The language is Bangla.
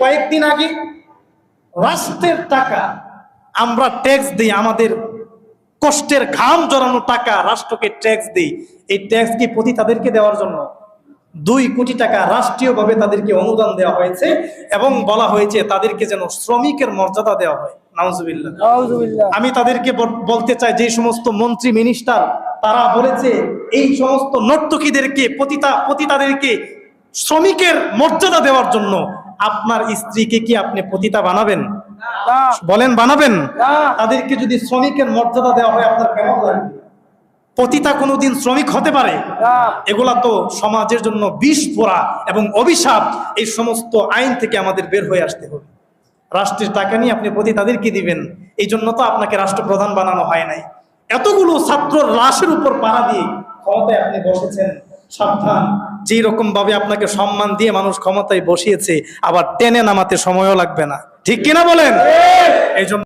কয়েকদিন আগে রাষ্ট্রের টাকা আমরা ট্যাক্স দিই, আমাদের কষ্টের ঘাম জড়ানো টাকা রাষ্ট্রকে ট্যাক্স দিই। এই ট্যাক্স কি পতিতাদেরকে দেওয়ার জন্য? 2 কোটি টাকা রাষ্ট্রীয়ভাবে তাদেরকে অনুদান দেওয়া হয়েছে এবং বলা হয়েছে তাদেরকে যেন শ্রমিকের মর্যাদা দেওয়া হয়। নাউজুবিল্লাহ। আমি তাদেরকে বলতে চাই, যে সমস্ত মন্ত্রী মিনিস্টার তারা বলেছে এই সমস্ত নর্তকীদেরকে পতিতাদেরকে শ্রমিকের মর্যাদা দেওয়ার জন্য, আপনার স্ত্রীকে কি আপনি পতিতা বানাবেন? বলেন, বানাবেন? তাদেরকে যদি শ্রমিকের মর্যাদা দেওয়া হয় আপনার কেমন লাগবে? পতিতা কোনোদিন শ্রমিক হতে পারে? এগুলা তো সমাজের জন্য বিষ পোড়া এবং অভিশাপ। এই সমস্ত আইন থেকে আমাদের বের হয়ে আসতে হবে। রাষ্ট্রের টাকা নিয়ে আপনি পতিতাদেরকে দিবেন, এই জন্য তো আপনাকে রাষ্ট্রপ্রধান বানানো হয় নাই। এতগুলো ছাত্র লাশের উপর পাড়া দিয়ে ক্ষমতায় আপনি বসেছেন। সাবধান, যেই রকম ভাবে আপনাকে সম্মান দিয়ে মানুষ ক্ষমতায় বসিয়েছে, আবার টেনে নামাতে সময়ও লাগবে না। ঠিক কিনা বলেন? এই জন্য